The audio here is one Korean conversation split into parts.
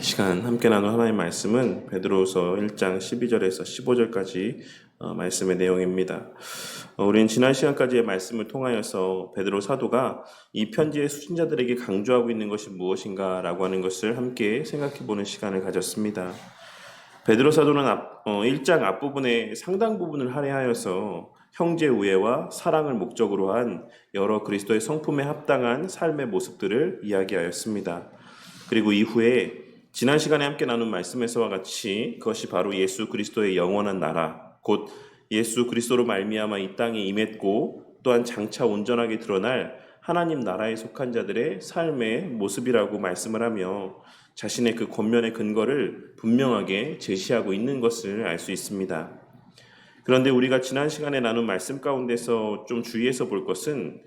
시간 함께 나눈 하나님의 말씀은 베드로후서 1장 12절에서 15절까지 말씀의 내용입니다. 우리는 지난 시간까지의 말씀을 통하여서 베드로 사도가 이 편지의 수신자들에게 강조하고 있는 것이 무엇인가라고 하는 것을 함께 생각해보는 시간을 가졌습니다. 베드로 사도는 1장 앞부분의 상당 부분을 할애하여서 형제 우애와 사랑을 목적으로 한 여러 그리스도의 성품에 합당한 삶의 모습들을 이야기하였습니다. 그리고 이후에 지난 시간에 함께 나눈 말씀에서와 같이 그것이 바로 예수 그리스도의 영원한 나라, 곧 예수 그리스도로 말미암아 이 땅에 임했고 또한 장차 온전하게 드러날 하나님 나라에 속한 자들의 삶의 모습이라고 말씀을 하며 자신의 그 권면의 근거를 분명하게 제시하고 있는 것을 알 수 있습니다. 그런데 우리가 지난 시간에 나눈 말씀 가운데서 좀 주의해서 볼 것은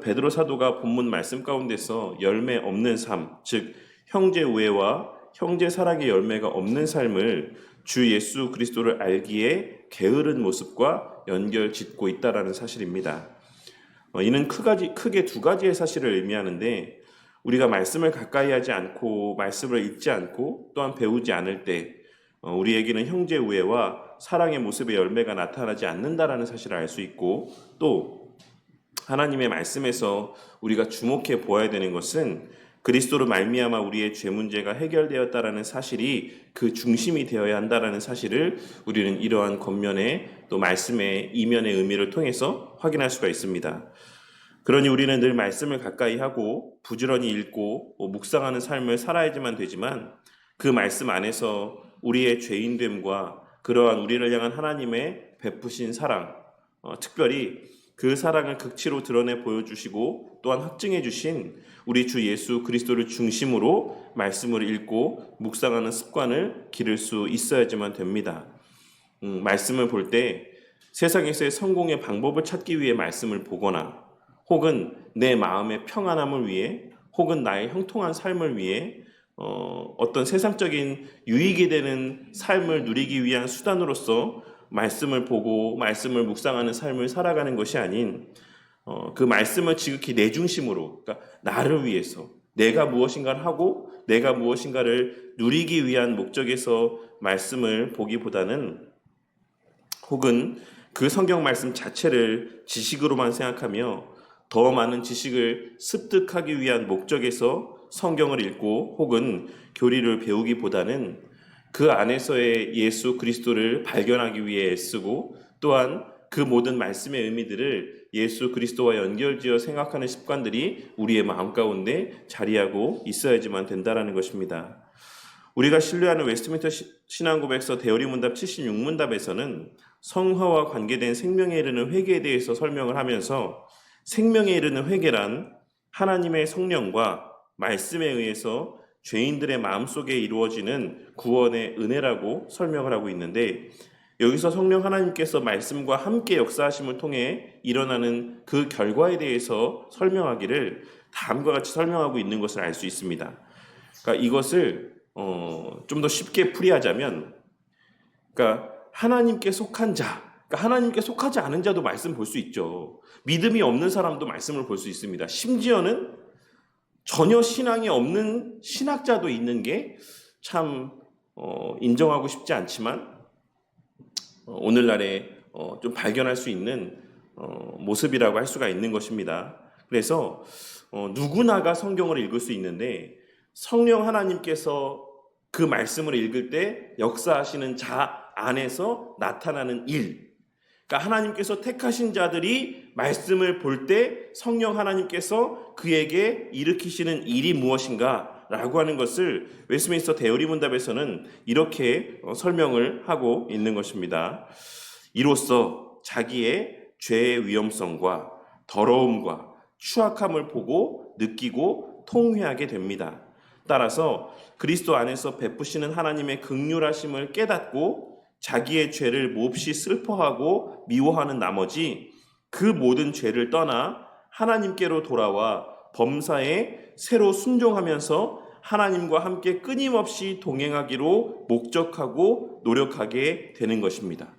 베드로 사도가 본문 말씀 가운데서 열매 없는 삶, 즉 형제 우애와 형제 사랑의 열매가 없는 삶을 주 예수 그리스도를 알기에 게으른 모습과 연결짓고 있다는 사실입니다. 이는 크게 두 가지의 사실을 의미하는데 우리가 말씀을 가까이 하지 않고 말씀을 읽지 않고 또한 배우지 않을 때 우리에게는 형제 우애와 사랑의 모습의 열매가 나타나지 않는다라는 사실을 알 수 있고 또 하나님의 말씀에서 우리가 주목해 보아야 되는 것은 그리스도로 말미암아 우리의 죄 문제가 해결되었다라는 사실이 그 중심이 되어야 한다라는 사실을 우리는 이러한 겉면의 또 말씀의 이면의 의미를 통해서 확인할 수가 있습니다. 그러니 우리는 늘 말씀을 가까이 하고 부지런히 읽고 묵상하는 삶을 살아야지만 되지만 그 말씀 안에서 우리의 죄인됨과 그러한 우리를 향한 하나님의 베푸신 사랑, 특별히 그 사랑을 극치로 드러내 보여주시고 또한 확증해 주신 우리 주 예수 그리스도를 중심으로 말씀을 읽고 묵상하는 습관을 기를 수 있어야지만 됩니다. 말씀을 볼 때 세상에서의 성공의 방법을 찾기 위해 말씀을 보거나 혹은 내 마음의 평안함을 위해 혹은 나의 형통한 삶을 위해 어떤 세상적인 유익이 되는 삶을 누리기 위한 수단으로서 말씀을 보고 말씀을 묵상하는 삶을 살아가는 것이 아닌 그 말씀을 지극히 내 중심으로, 그러니까 나를 위해서 내가 무엇인가를 하고 내가 무엇인가를 누리기 위한 목적에서 말씀을 보기보다는 혹은 그 성경 말씀 자체를 지식으로만 생각하며 더 많은 지식을 습득하기 위한 목적에서 성경을 읽고 혹은 교리를 배우기보다는 그 안에서의 예수 그리스도를 발견하기 위해 애쓰고 또한 그 모든 말씀의 의미들을 예수 그리스도와 연결지어 생각하는 습관들이 우리의 마음 가운데 자리하고 있어야지만 된다는 것입니다. 우리가 신뢰하는 웨스트민스터 신앙고백서 대어리문답 76문답에서는 성화와 관계된 생명에 이르는 회개에 대해서 설명을 하면서 생명에 이르는 회개란 하나님의 성령과 말씀에 의해서 죄인들의 마음속에 이루어지는 구원의 은혜라고 설명을 하고 있는데 여기서 성령 하나님께서 말씀과 함께 역사하심을 통해 일어나는 그 결과에 대해서 설명하기를 다음과 같이 설명하고 있는 것을 알 수 있습니다. 그러니까 이것을 좀 더 쉽게 풀이하자면 그러니까 하나님께 속한 자, 그러니까 하나님께 속하지 않은 자도 말씀 볼 수 있죠. 믿음이 없는 사람도 말씀을 볼 수 있습니다. 심지어는 전혀 신앙이 없는 신학자도 있는 게 참 인정하고 싶지 않지만 오늘날에 좀 발견할 수 있는 모습이라고 할 수가 있는 것입니다. 그래서 누구나가 성경을 읽을 수 있는데 성령 하나님께서 그 말씀을 읽을 때 역사하시는 자 안에서 나타나는 일, 그러니까 하나님께서 택하신 자들이 말씀을 볼 때 성령 하나님께서 그에게 일으키시는 일이 무엇인가 라고 하는 것을 웨스트민스터 대어리문답에서는 이렇게 설명을 하고 있는 것입니다. 이로써 자기의 죄의 위험성과 더러움과 추악함을 보고 느끼고 통회하게 됩니다. 따라서 그리스도 안에서 베푸시는 하나님의 긍휼하심을 깨닫고 자기의 죄를 몹시 슬퍼하고 미워하는 나머지 그 모든 죄를 떠나 하나님께로 돌아와 범사에 새로 순종하면서 하나님과 함께 끊임없이 동행하기로 목적하고 노력하게 되는 것입니다.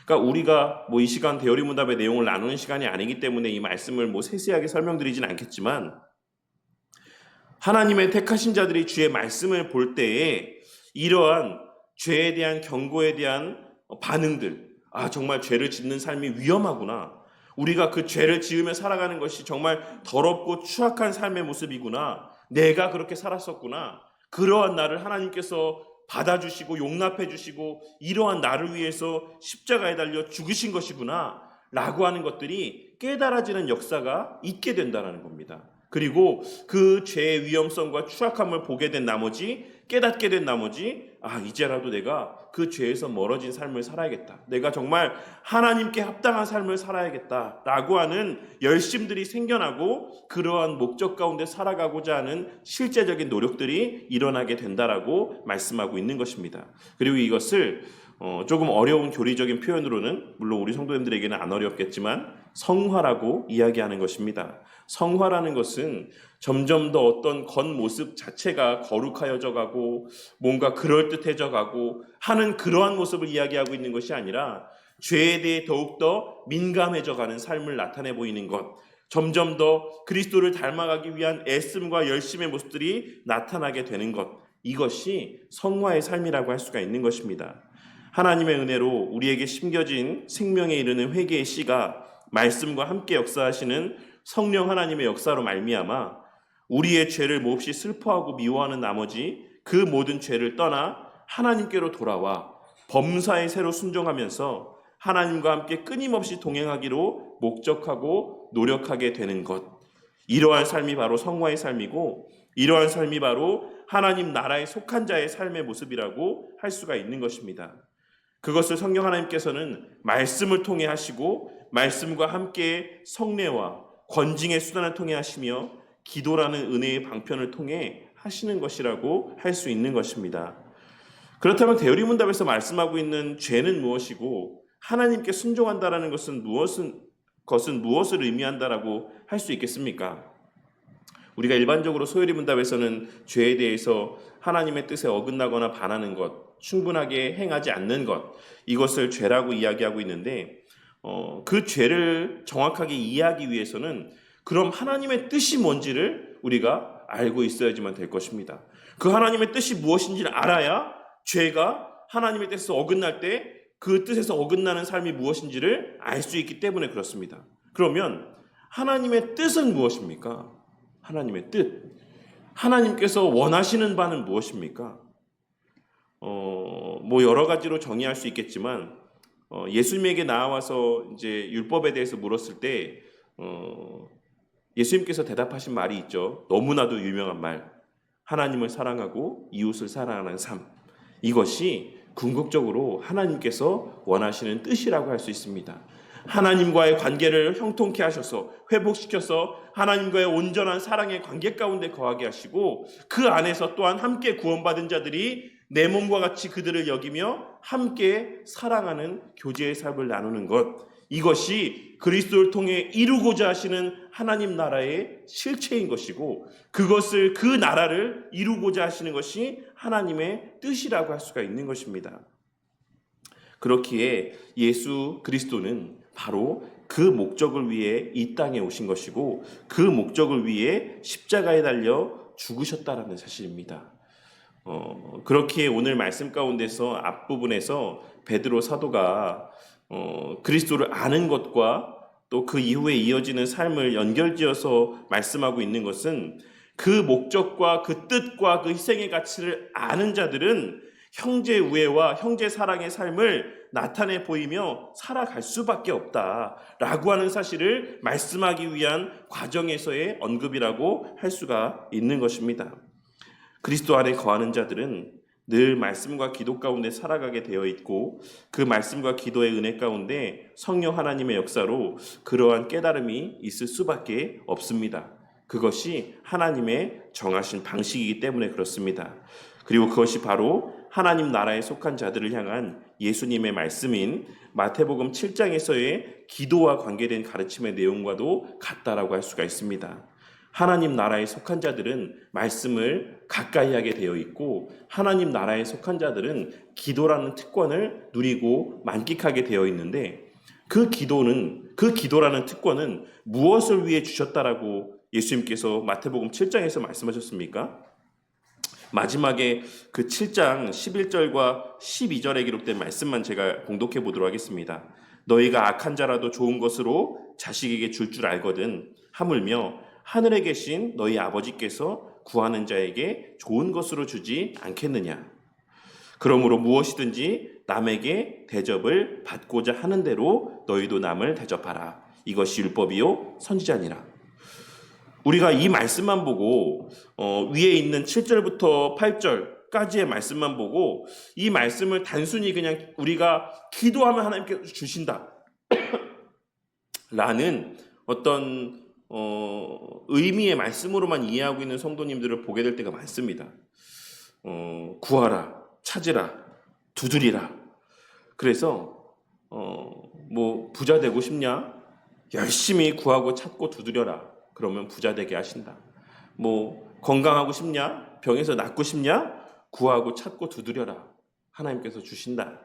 그러니까 우리가 뭐 이 시간 대열의 문답의 내용을 나누는 시간이 아니기 때문에 이 말씀을 뭐 세세하게 설명드리진 않겠지만, 하나님의 택하신 자들이 주의 말씀을 볼 때에 이러한 죄에 대한 경고에 대한 반응들, 정말 죄를 짓는 삶이 위험하구나, 우리가 그 죄를 지으며 살아가는 것이 정말 더럽고 추악한 삶의 모습이구나, 내가 그렇게 살았었구나, 그러한 나를 하나님께서 받아주시고 용납해 주시고 이러한 나를 위해서 십자가에 달려 죽으신 것이구나 라고 하는 것들이 깨달아지는 역사가 있게 된다는 겁니다. 그리고 그 죄의 위험성과 추악함을 보게 된 나머지, 깨닫게 된 나머지, 이제라도 내가 그 죄에서 멀어진 삶을 살아야겠다, 내가 정말 하나님께 합당한 삶을 살아야겠다 라고 하는 열심들이 생겨나고, 그러한 목적 가운데 살아가고자 하는 실제적인 노력들이 일어나게 된다라고 말씀하고 있는 것입니다. 그리고 이것을 조금 어려운 교리적인 표현으로는, 물론 우리 성도님들에게는 안 어렵겠지만, 성화라고 이야기하는 것입니다. 성화라는 것은 점점 더 어떤 겉모습 자체가 거룩하여져 가고 뭔가 그럴듯해져 가고 하는 그러한 모습을 이야기하고 있는 것이 아니라, 죄에 대해 더욱더 민감해져 가는 삶을 나타내 보이는 것, 점점 더 그리스도를 닮아가기 위한 애씀과 열심의 모습들이 나타나게 되는 것, 이것이 성화의 삶이라고 할 수가 있는 것입니다. 하나님의 은혜로 우리에게 심겨진 생명에 이르는 회개의 씨가 말씀과 함께 역사하시는 성령 하나님의 역사로 말미암아 우리의 죄를 몹시 슬퍼하고 미워하는 나머지 그 모든 죄를 떠나 하나님께로 돌아와 범사에 새로 순종하면서 하나님과 함께 끊임없이 동행하기로 목적하고 노력하게 되는 것, 이러한 삶이 바로 성화의 삶이고, 이러한 삶이 바로 하나님 나라에 속한 자의 삶의 모습이라고 할 수가 있는 것입니다. 그것을 성령 하나님께서는 말씀을 통해 하시고, 말씀과 함께 성례와 권징의 수단을 통해 하시며, 기도라는 은혜의 방편을 통해 하시는 것이라고 할 수 있는 것입니다. 그렇다면 대열의문답에서 말씀하고 있는 죄는 무엇이고, 하나님께 순종한다라는 것은 무엇을 의미한다라고 할 수 있겠습니까? 우리가 일반적으로 소열의문답에서는 죄에 대해서 하나님의 뜻에 어긋나거나 반하는 것, 충분하게 행하지 않는 것, 이것을 죄라고 이야기하고 있는데, 그 죄를 정확하게 이해하기 위해서는 그럼 하나님의 뜻이 뭔지를 우리가 알고 있어야지만 될 것입니다. 그 하나님의 뜻이 무엇인지를 알아야 죄가 하나님의 뜻에서 어긋날 때 그 뜻에서 어긋나는 삶이 무엇인지를 알 수 있기 때문에 그렇습니다. 그러면 하나님의 뜻은 무엇입니까? 하나님의 뜻, 하나님께서 원하시는 바는 무엇입니까? 뭐 여러 가지로 정의할 수 있겠지만, 예수님에게 나와서 이제 율법에 대해서 물었을 때 예수님께서 대답하신 말이 있죠. 너무나도 유명한 말, 하나님을 사랑하고 이웃을 사랑하는 삶, 이것이 궁극적으로 하나님께서 원하시는 뜻이라고 할 수 있습니다. 하나님과의 관계를 형통케 하셔서 회복시켜서 하나님과의 온전한 사랑의 관계 가운데 거하게 하시고, 그 안에서 또한 함께 구원받은 자들이 내 몸과 같이 그들을 여기며 함께 사랑하는 교제의 삶을 나누는 것, 이것이 그리스도를 통해 이루고자 하시는 하나님 나라의 실체인 것이고, 그것을, 그 나라를 이루고자 하시는 것이 하나님의 뜻이라고 할 수가 있는 것입니다. 그렇기에 예수 그리스도는 바로 그 목적을 위해 이 땅에 오신 것이고, 그 목적을 위해 십자가에 달려 죽으셨다라는 사실입니다. 그렇기에 오늘 말씀 가운데서 앞부분에서 베드로 사도가 그리스도를 아는 것과 또 그 이후에 이어지는 삶을 연결지어서 말씀하고 있는 것은, 그 목적과 그 뜻과 그 희생의 가치를 아는 자들은 형제 우애와 형제 사랑의 삶을 나타내 보이며 살아갈 수밖에 없다라고 하는 사실을 말씀하기 위한 과정에서의 언급이라고 할 수가 있는 것입니다. 그리스도 안에 거하는 자들은 늘 말씀과 기도 가운데 살아가게 되어 있고, 그 말씀과 기도의 은혜 가운데 성령 하나님의 역사로 그러한 깨달음이 있을 수밖에 없습니다. 그것이 하나님의 정하신 방식이기 때문에 그렇습니다. 그리고 그것이 바로 하나님 나라에 속한 자들을 향한 예수님의 말씀인 마태복음 7장에서의 기도와 관계된 가르침의 내용과도 같다라고 할 수가 있습니다. 하나님 나라에 속한 자들은 말씀을 가까이 하게 되어 있고 하나님 나라에 속한 자들은 기도라는 특권을 누리고 만끽하게 되어 있는데 그 기도라는 특권은 무엇을 위해 주셨다라고 예수님께서 마태복음 7장에서 말씀하셨습니까? 마지막에 그 7장 11절과 12절에 기록된 말씀만 제가 공독해 보도록 하겠습니다. 너희가 악한 자라도 좋은 것으로 자식에게 줄 알거든 하물며 하늘에 계신 너희 아버지께서 구하는 자에게 좋은 것으로 주지 않겠느냐. 그러므로 무엇이든지 남에게 대접을 받고자 하는 대로 너희도 남을 대접하라. 이것이 율법이요 선지자니라. 우리가 이 말씀만 보고 위에 있는 7절부터 8절까지의 말씀만 보고 이 말씀을 단순히 그냥 우리가 기도하면 하나님께서 주신다 라는 어떤 의미의 말씀으로만 이해하고 있는 성도님들을 보게 될 때가 많습니다. 구하라, 찾으라, 두드리라. 그래서 뭐 부자 되고 싶냐? 열심히 구하고 찾고 두드려라. 그러면 부자 되게 하신다. 뭐 건강하고 싶냐? 병에서 낫고 싶냐? 구하고 찾고 두드려라. 하나님께서 주신다.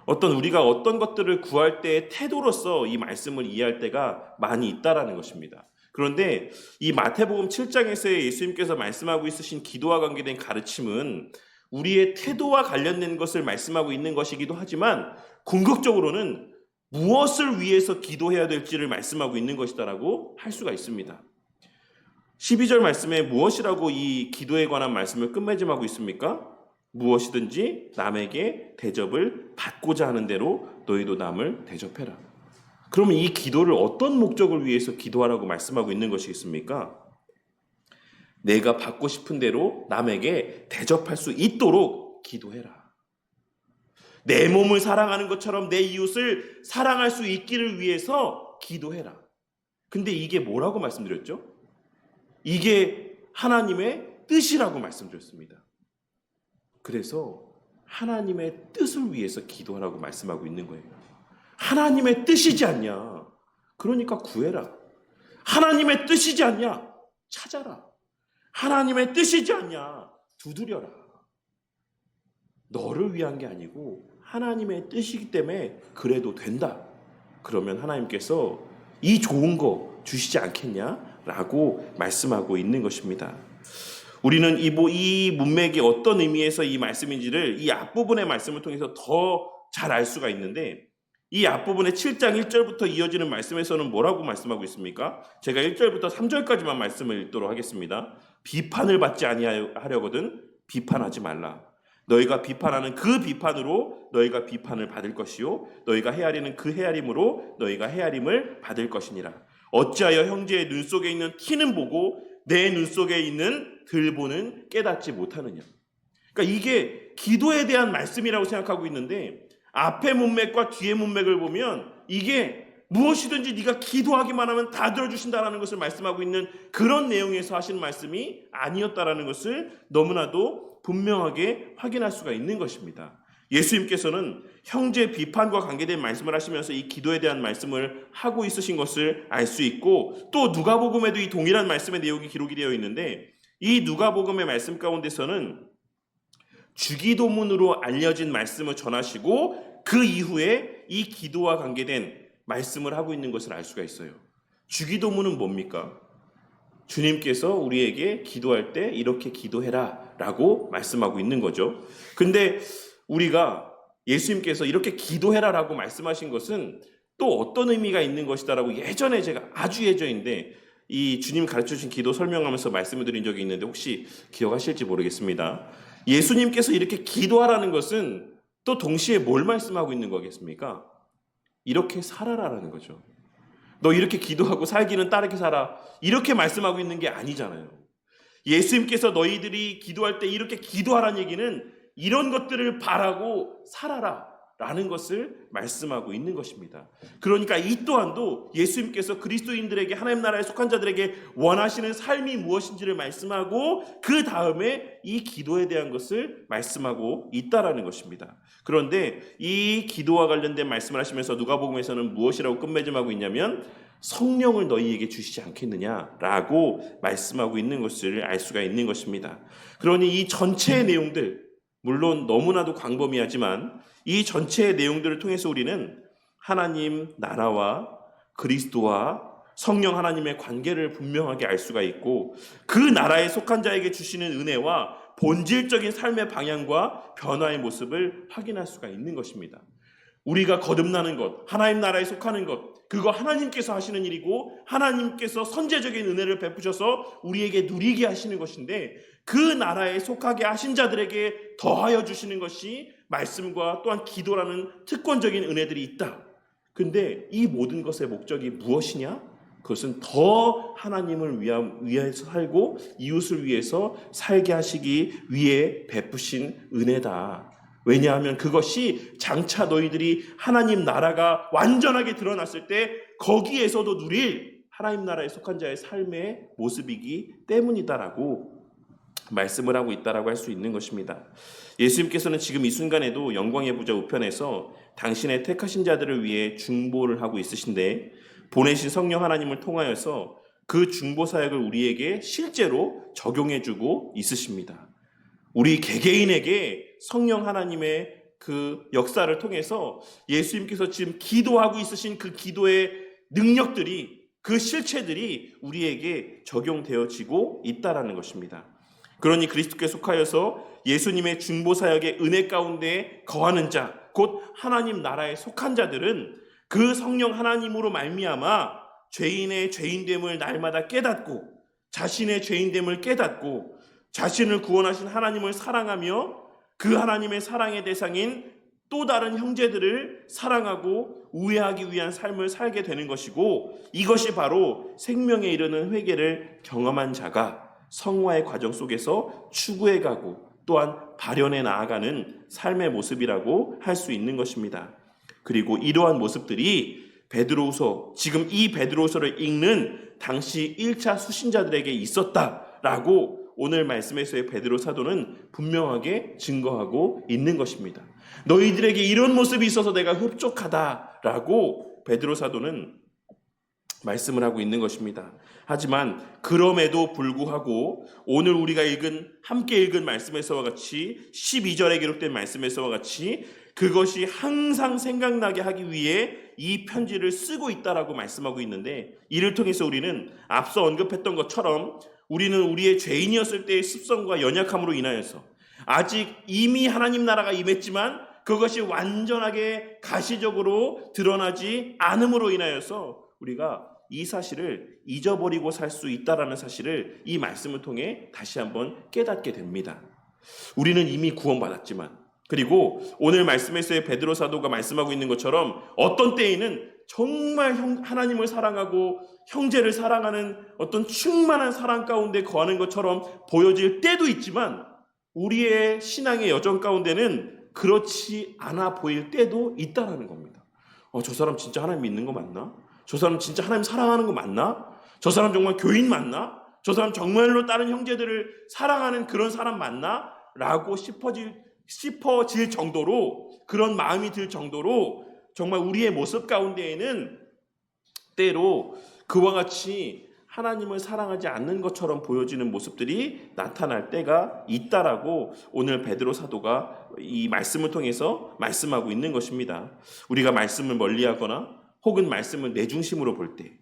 우리가 어떤 것들을 구할 때의 태도로서 이 말씀을 이해할 때가 많이 있다라는 것입니다. 그런데 이 마태복음 7장에서 예수님께서 말씀하고 있으신 기도와 관계된 가르침은 우리의 태도와 관련된 것을 말씀하고 있는 것이기도 하지만 궁극적으로는 무엇을 위해서 기도해야 될지를 말씀하고 있는 것이다라고 할 수가 있습니다. 12절 말씀에 무엇이라고 이 기도에 관한 말씀을 끝맺음하고 있습니까? 무엇이든지 남에게 대접을 받고자 하는 대로 너희도 남을 대접해라. 그러면 이 기도를 어떤 목적을 위해서 기도하라고 말씀하고 있는 것이겠습니까? 내가 받고 싶은 대로 남에게 대접할 수 있도록 기도해라. 내 몸을 사랑하는 것처럼 내 이웃을 사랑할 수 있기를 위해서 기도해라. 근데 이게 뭐라고 말씀드렸죠? 이게 하나님의 뜻이라고 말씀드렸습니다. 그래서 하나님의 뜻을 위해서 기도하라고 말씀하고 있는 거예요. 하나님의 뜻이지 않냐? 그러니까 구해라. 하나님의 뜻이지 않냐? 찾아라. 하나님의 뜻이지 않냐? 두드려라. 너를 위한 게 아니고 하나님의 뜻이기 때문에 그래도 된다. 그러면 하나님께서 이 좋은 거 주시지 않겠냐라고 말씀하고 있는 것입니다. 우리는 이 문맥이 어떤 의미에서 이 말씀인지를 이 앞부분의 말씀을 통해서 더 잘 알 수가 있는데 이 앞부분의 7장 1절부터 이어지는 말씀에서는 뭐라고 말씀하고 있습니까? 제가 1절부터 3절까지만 말씀을 읽도록 하겠습니다. 비판을 받지 아니하려거든 비판하지 말라. 너희가 비판하는 그 비판으로 너희가 비판을 받을 것이요 너희가 헤아리는 그 헤아림으로 너희가 헤아림을 받을 것이니라. 어찌하여 형제의 눈 속에 있는 티는 보고 내 눈 속에 있는 들보는 깨닫지 못하느냐. 그러니까 이게 기도에 대한 말씀이라고 생각하고 있는데 앞의 문맥과 뒤의 문맥을 보면 이게 무엇이든지 네가 기도하기만 하면 다 들어주신다라는 것을 말씀하고 있는 그런 내용에서 하신 말씀이 아니었다라는 것을 너무나도 분명하게 확인할 수가 있는 것입니다. 예수님께서는 형제 비판과 관계된 말씀을 하시면서 이 기도에 대한 말씀을 하고 있으신 것을 알 수 있고 또 누가복음에도 이 동일한 말씀의 내용이 기록이 되어 있는데 이 누가복음의 말씀 가운데서는 주기도문으로 알려진 말씀을 전하시고 그 이후에 이 기도와 관계된 말씀을 하고 있는 것을 알 수가 있어요. 주기도문은 뭡니까? 주님께서 우리에게 기도할 때 이렇게 기도해라 라고 말씀하고 있는 거죠. 근데 우리가 예수님께서 이렇게 기도해라 라고 말씀하신 것은 또 어떤 의미가 있는 것이다 라고 예전에 제가 아주 예전인데 이 주님 가르쳐주신 기도 설명하면서 말씀을 드린 적이 있는데 혹시 기억하실지 모르겠습니다. 예수님께서 이렇게 기도하라는 것은 또 동시에 뭘 말씀하고 있는 거겠습니까? 이렇게 살아라라는 거죠. 너 이렇게 기도하고 살기는 따르게 살아. 이렇게 말씀하고 있는 게 아니잖아요. 예수님께서 너희들이 기도할 때 이렇게 기도하라는 얘기는 이런 것들을 바라고 살아라 라는 것을 말씀하고 있는 것입니다. 그러니까 이 또한도 예수님께서 그리스도인들에게, 하나님 나라에 속한 자들에게 원하시는 삶이 무엇인지를 말씀하고 그 다음에 이 기도에 대한 것을 말씀하고 있다라는 것입니다. 그런데 이 기도와 관련된 말씀을 하시면서 누가복음에서는 무엇이라고 끝맺음하고 있냐면 성령을 너희에게 주시지 않겠느냐라고 말씀하고 있는 것을 알 수가 있는 것입니다. 그러니 이 전체의 내용들, 물론 너무나도 광범위하지만 이 전체의 내용들을 통해서 우리는 하나님 나라와 그리스도와 성령 하나님의 관계를 분명하게 알 수가 있고, 그 나라에 속한 자에게 주시는 은혜와 본질적인 삶의 방향과 변화의 모습을 확인할 수가 있는 것입니다. 우리가 거듭나는 것, 하나님 나라에 속하는 것, 그거 하나님께서 하시는 일이고 하나님께서 선제적인 은혜를 베푸셔서 우리에게 누리게 하시는 것인데, 그 나라에 속하게 하신 자들에게 더하여 주시는 것이 말씀과 또한 기도라는 특권적인 은혜들이 있다. 근데 이 모든 것의 목적이 무엇이냐? 그것은 더 하나님을 위해서 살고 이웃을 위해서 살게 하시기 위해 베푸신 은혜다. 왜냐하면 그것이 장차 너희들이 하나님 나라가 완전하게 드러났을 때 거기에서도 누릴 하나님 나라에 속한 자의 삶의 모습이기 때문이다라고 말씀을 하고 있다라고 할 수 있는 것입니다. 예수님께서는 지금 이 순간에도 영광의 부자 우편에서 당신의 택하신 자들을 위해 중보를 하고 있으신데, 보내신 성령 하나님을 통하여서 그 중보 사역을 우리에게 실제로 적용해주고 있으십니다. 우리 개개인에게 성령 하나님의 그 역사를 통해서 예수님께서 지금 기도하고 있으신 그 기도의 능력들이, 그 실체들이 우리에게 적용되어지고 있다라는 것입니다. 그러니 그리스도께 속하여서 예수님의 중보 사역의 은혜 가운데 거하는 자, 곧 하나님 나라에 속한 자들은 그 성령 하나님으로 말미암아 죄인의 죄인됨을 날마다 깨닫고, 자신의 죄인됨을 깨닫고, 자신을 구원하신 하나님을 사랑하며 그 하나님의 사랑의 대상인 또 다른 형제들을 사랑하고 우애하기 위한 삶을 살게 되는 것이고, 이것이 바로 생명에 이르는 회개를 경험한 자가 성화의 과정 속에서 추구해가고 또한 발현해 나아가는 삶의 모습이라고 할 수 있는 것입니다. 그리고 이러한 모습들이 베드로후서, 지금 이 베드로후서를 읽는 당시 1차 수신자들에게 있었다라고 오늘 말씀에서의 베드로 사도는 분명하게 증거하고 있는 것입니다. 너희들에게 이런 모습이 있어서 내가 흡족하다라고 베드로 사도는 말씀을 하고 있는 것입니다. 하지만 그럼에도 불구하고 오늘 우리가 함께 읽은 말씀에서와 같이 12절에 기록된 말씀에서와 같이 그것이 항상 생각나게 하기 위해 이 편지를 쓰고 있다라고 말씀하고 있는데, 이를 통해서 우리는 앞서 언급했던 것처럼 우리는 우리의 죄인이었을 때의 습성과 연약함으로 인하여서 아직 이미 하나님 나라가 임했지만 그것이 완전하게 가시적으로 드러나지 않음으로 인하여서 우리가 이 사실을 잊어버리고 살 수 있다라는 사실을 이 말씀을 통해 다시 한번 깨닫게 됩니다. 우리는 이미 구원받았지만, 그리고 오늘 말씀에서의 베드로 사도가 말씀하고 있는 것처럼 어떤 때에는 정말 하나님을 사랑하고 형제를 사랑하는 어떤 충만한 사랑 가운데 거하는 것처럼 보여질 때도 있지만, 우리의 신앙의 여정 가운데는 그렇지 않아 보일 때도 있다라는 겁니다. 저 사람 진짜 하나님 믿는 거 맞나? 저 사람 진짜 하나님 사랑하는 거 맞나? 저 사람 정말 교인 맞나? 저 사람 정말로 다른 형제들을 사랑하는 그런 사람 맞나? 라고 싶어질 정도로, 그런 마음이 들 정도로 정말 우리의 모습 가운데에는 때로 그와 같이 하나님을 사랑하지 않는 것처럼 보여지는 모습들이 나타날 때가 있다라고 오늘 베드로 사도가 이 말씀을 통해서 말씀하고 있는 것입니다. 우리가 말씀을 멀리하거나 혹은 말씀을 내 중심으로 볼 때,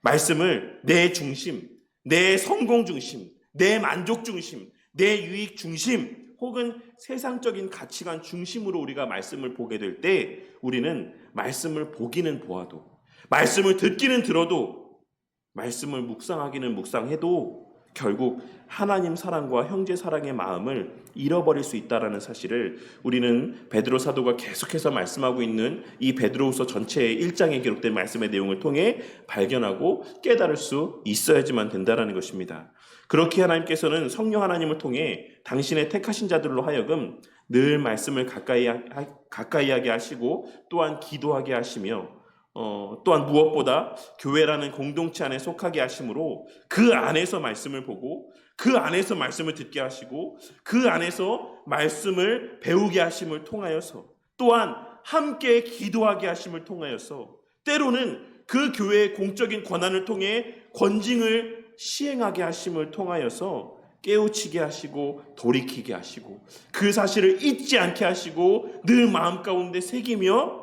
말씀을 내 중심, 내 성공 중심, 내 만족 중심, 내 유익 중심, 혹은 세상적인 가치관 중심으로 우리가 말씀을 보게 될 때, 우리는 말씀을 보기는 보아도, 말씀을 듣기는 들어도, 말씀을 묵상하기는 묵상해도 결국 하나님 사랑과 형제 사랑의 마음을 잃어버릴 수 있다는 사실을 우리는 베드로 사도가 계속해서 말씀하고 있는 이 베드로후서 전체의 1장에 기록된 말씀의 내용을 통해 발견하고 깨달을 수 있어야지만 된다는 것입니다. 그렇게 하나님께서는 성령 하나님을 통해 당신의 택하신 자들로 하여금 늘 말씀을 가까이 하게 하시고 또한 기도하게 하시며 또한 무엇보다 교회라는 공동체 안에 속하게 하심으로 그 안에서 말씀을 보고 그 안에서 말씀을 듣게 하시고 그 안에서 말씀을 배우게 하심을 통하여서 또한 함께 기도하게 하심을 통하여서 때로는 그 교회의 공적인 권한을 통해 권징을 시행하게 하심을 통하여서 깨우치게 하시고 돌이키게 하시고 그 사실을 잊지 않게 하시고 늘 마음 가운데 새기며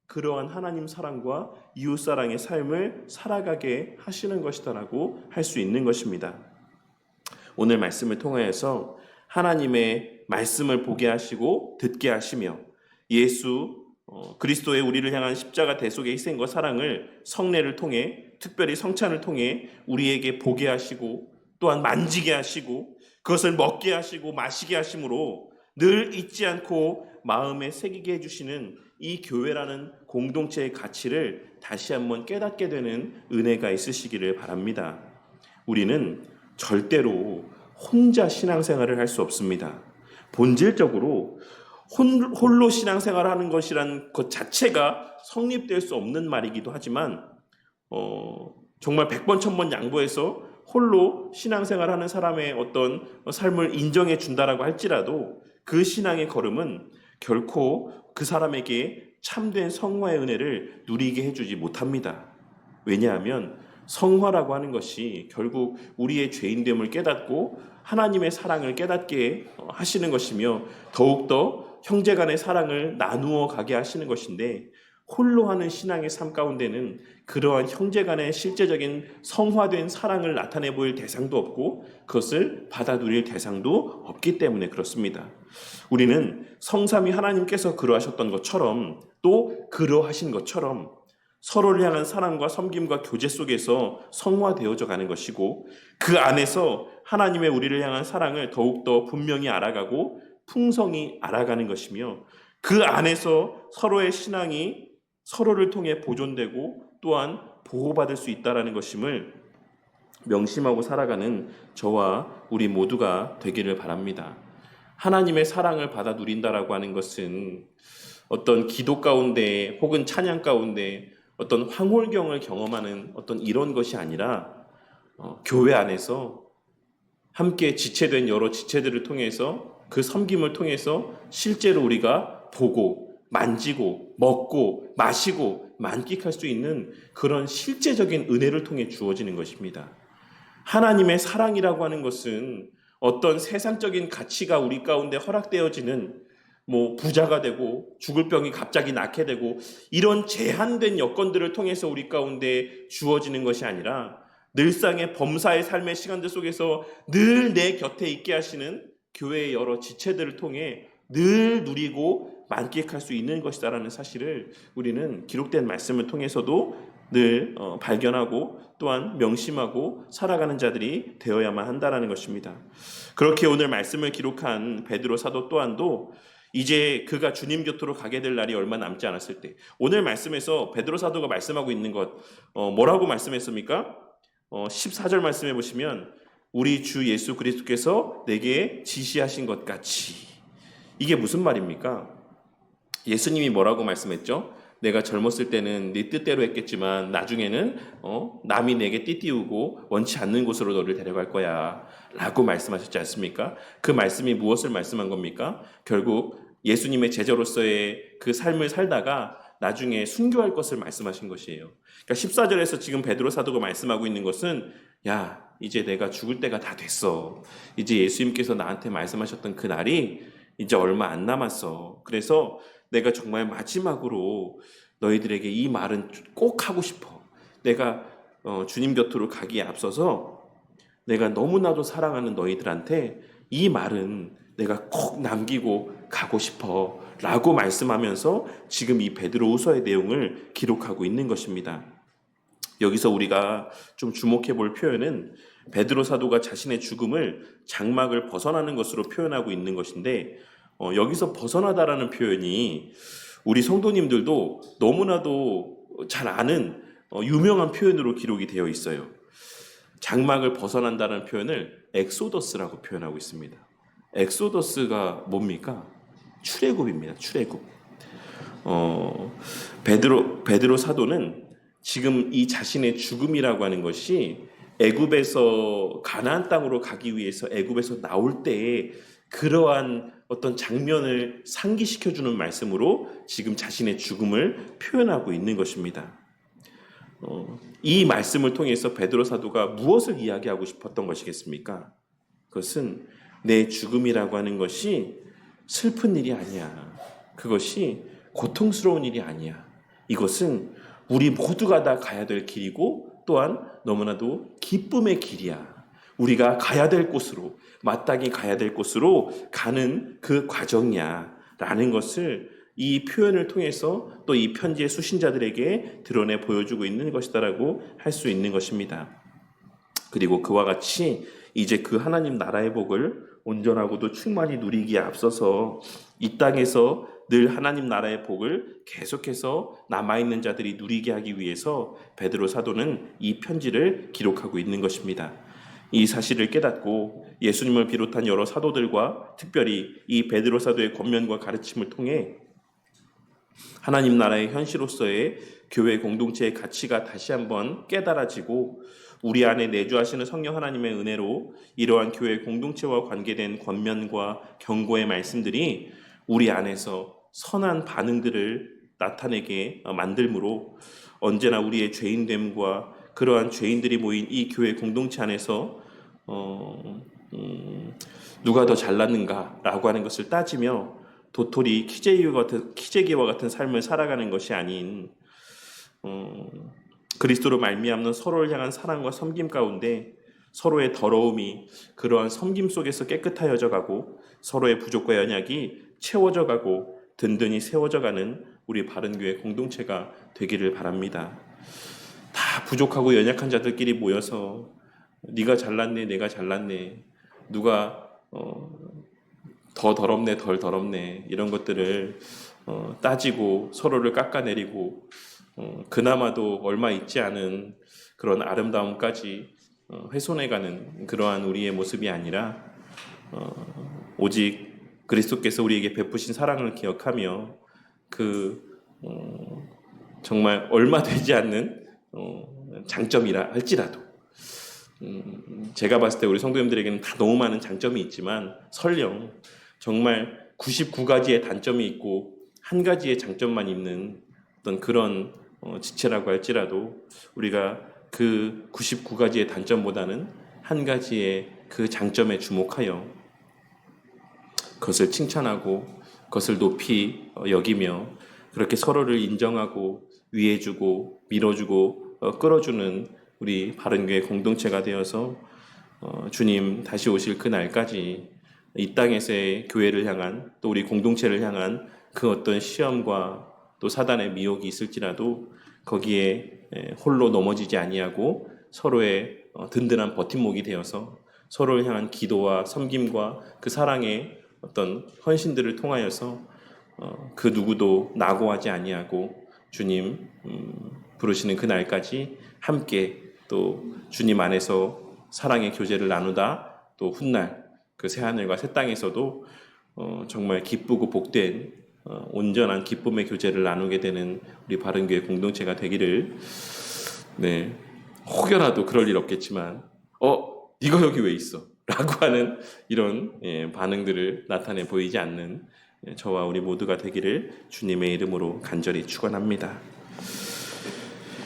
그러한 하나님 사랑과 이웃 사랑의 삶을 살아가게 하시는 것이다라고 할 수 있는 것입니다. 오늘 말씀을 통하여서 하나님의 말씀을 보게 하시고 듣게 하시며 예수 그리스도의 우리를 향한 십자가 대속의 희생과 사랑을 성례를 통해 특별히 성찬을 통해 우리에게 보게 하시고 또한 만지게 하시고 그것을 먹게 하시고 마시게 하심으로 늘 잊지 않고 마음에 새기게 해주시는 이 교회라는 공동체의 가치를 다시 한번 깨닫게 되는 은혜가 있으시기를 바랍니다. 우리는 절대로 혼자 신앙생활을 할 수 없습니다. 본질적으로 홀로 신앙생활을 하는 것이란 것 자체가 성립될 수 없는 말이기도 하지만 정말 100번 1000번 양보해서 홀로 신앙생활하는 사람의 어떤 삶을 인정해 준다라고 할지라도 그 신앙의 걸음은 결코 그 사람에게 참된 성화의 은혜를 누리게 해주지 못합니다. 왜냐하면 성화라고 하는 것이 결국 우리의 죄인됨을 깨닫고 하나님의 사랑을 깨닫게 하시는 것이며 더욱더 형제간의 사랑을 나누어 가게 하시는 것인데 홀로 하는 신앙의 삶 가운데는 그러한 형제간의 실제적인 성화된 사랑을 나타내 보일 대상도 없고 그것을 받아 누릴 대상도 없기 때문에 그렇습니다. 우리는 성삼위 하나님께서 그러하셨던 것처럼 또 그러하신 것처럼 서로를 향한 사랑과 섬김과 교제 속에서 성화되어져 가는 것이고 그 안에서 하나님의 우리를 향한 사랑을 더욱더 분명히 알아가고 풍성히 알아가는 것이며 그 안에서 서로의 신앙이 서로를 통해 보존되고 또한 보호받을 수 있다는 것임을 명심하고 살아가는 저와 우리 모두가 되기를 바랍니다. 하나님의 사랑을 받아 누린다라고 하는 것은 어떤 기도 가운데 혹은 찬양 가운데 어떤 황홀경을 경험하는 어떤 이런 것이 아니라 교회 안에서 함께 지체된 여러 지체들을 통해서 그 섬김을 통해서 실제로 우리가 보고 만지고 먹고 마시고 만끽할 수 있는 그런 실제적인 은혜를 통해 주어지는 것입니다. 하나님의 사랑이라고 하는 것은 어떤 세상적인 가치가 우리 가운데 허락되어지는 부자가 되고 죽을 병이 갑자기 낫게 되고 이런 제한된 여건들을 통해서 우리 가운데 주어지는 것이 아니라 늘상의 범사의 삶의 시간들 속에서 늘 내 곁에 있게 하시는 교회의 여러 지체들을 통해 늘 누리고 만끽할 수 있는 것이다라는 사실을 우리는 기록된 말씀을 통해서도 늘 발견하고 또한 명심하고 살아가는 자들이 되어야만 한다라는 것입니다. 그렇게 오늘 말씀을 기록한 베드로 사도 또한도 이제 그가 주님 곁으로 가게 될 날이 얼마 남지 않았을 때 오늘 말씀에서 베드로 사도가 말씀하고 있는 것 뭐라고 말씀했습니까? 14절 말씀해 보시면 우리 주 예수 그리스도께서 내게 지시하신 것 같이 이게 무슨 말입니까? 예수님이 뭐라고 말씀했죠? 내가 젊었을 때는 네 뜻대로 했겠지만 나중에는 남이 내게 띠띠우고 원치 않는 곳으로 너를 데려갈 거야 라고 말씀하셨지 않습니까? 그 말씀이 무엇을 말씀한 겁니까? 결국 예수님의 제자로서의 그 삶을 살다가 나중에 순교할 것을 말씀하신 것이에요. 그러니까 14절에서 지금 베드로 사도가 말씀하고 있는 것은 야 이제 내가 죽을 때가 다 됐어. 이제 예수님께서 나한테 말씀하셨던 그 날이 이제 얼마 안 남았어. 그래서 내가 정말 마지막으로 너희들에게 이 말은 꼭 하고 싶어. 내가 주님 곁으로 가기에 앞서서 내가 너무나도 사랑하는 너희들한테 이 말은 내가 꼭 남기고 가고 싶어 라고 말씀하면서 지금 이 베드로후서의 내용을 기록하고 있는 것입니다. 여기서 우리가 좀 주목해 볼 표현은 베드로 사도가 자신의 죽음을 장막을 벗어나는 것으로 표현하고 있는 것인데 여기서 벗어나다라는 표현이 우리 성도님들도 너무나도 잘 아는 유명한 표현으로 기록이 되어 있어요. 장막을 벗어난다는 표현을 엑소더스라고 표현하고 있습니다. 엑소더스가 뭡니까? 출애굽입니다. 출애굽. 베드로 사도는 지금 이 자신의 죽음이라고 하는 것이 애굽에서 가나안 땅으로 가기 위해서 애굽에서 나올 때에 그러한 어떤 장면을 상기시켜 주는 말씀으로 지금 자신의 죽음을 표현하고 있는 것입니다. 이 말씀을 통해서 베드로 사도가 무엇을 이야기하고 싶었던 것이겠습니까? 그것은 내 죽음이라고 하는 것이 슬픈 일이 아니야. 그것이 고통스러운 일이 아니야. 이것은 우리 모두가 다 가야 될 길이고 또한 너무나도 기쁨의 길이야. 우리가 가야 될 곳으로, 마땅히 가야 될 곳으로 가는 그 과정이야. 라는 것을 이 표현을 통해서 또 이 편지의 수신자들에게 드러내 보여주고 있는 것이다라고 할 수 있는 것입니다. 그리고 그와 같이 이제 그 하나님 나라의 복을 온전하고도 충만히 누리기에 앞서서 이 땅에서 늘 하나님 나라의 복을 계속해서 남아있는 자들이 누리게 하기 위해서 베드로 사도는 이 편지를 기록하고 있는 것입니다. 이 사실을 깨닫고 예수님을 비롯한 여러 사도들과 특별히 이 베드로 사도의 권면과 가르침을 통해 하나님 나라의 현실로서의 교회 공동체의 가치가 다시 한번 깨달아지고 우리 안에 내주하시는 성령 하나님의 은혜로 이러한 교회 공동체와 관계된 권면과 경고의 말씀들이 우리 안에서 선한 반응들을 나타내게 만들므로 언제나 우리의 죄인됨과 그러한 죄인들이 모인 이 교회 공동체 안에서 누가 더 잘났는가라고 하는 것을 따지며 도토리 키재기와 같은 삶을 살아가는 것이 아닌 그리스도로 말미암는 서로를 향한 사랑과 섬김 가운데 서로의 더러움이 그러한 섬김 속에서 깨끗하여져 가고 서로의 부족과 연약이 채워져 가고 든든히 세워져 가는 우리 바른교회 공동체가 되기를 바랍니다. 다 부족하고 연약한 자들끼리 모여서 네가 잘났네 내가 잘났네 누가 더 더럽네 덜 더럽네 이런 것들을 따지고 서로를 깎아내리고 그나마도 얼마 있지 않은 그런 아름다움까지 훼손해가는 그러한 우리의 모습이 아니라 오직 그리스도께서 우리에게 베푸신 사랑을 기억하며 정말 얼마 되지 않는 장점이라 할지라도 제가 봤을 때 우리 성도님들에게는 다 너무 많은 장점이 있지만 설령 정말 99가지의 단점이 있고 한 가지의 장점만 있는 어떤 그런 지체라고 할지라도 우리가 그 99가지의 단점보다는 한 가지의 그 장점에 주목하여 그것을 칭찬하고 그것을 높이 여기며 그렇게 서로를 인정하고 위해주고 밀어주고 끌어주는 우리 바른교회 공동체가 되어서 주님 다시 오실 그 날까지 이 땅에서의 교회를 향한 또 우리 공동체를 향한 그 어떤 시험과 또 사단의 미혹이 있을지라도 거기에 홀로 넘어지지 아니하고 서로의 든든한 버팀목이 되어서 서로를 향한 기도와 섬김과 그 사랑의 어떤 헌신들을 통하여서 그 누구도 낙오하지 아니하고 주님 부르시는 그 날까지 함께 또 주님 안에서 사랑의 교제를 나누다 또 훗날 그 새하늘과 새 땅에서도 정말 기쁘고 복된 온전한 기쁨의 교제를 나누게 되는 우리 바른교회 공동체가 되기를 혹여라도 그럴 일 없겠지만 네가 여기 왜 있어? 라고 하는 이런 반응들을 나타내 보이지 않는 저와 우리 모두가 되기를 주님의 이름으로 간절히 축원합니다.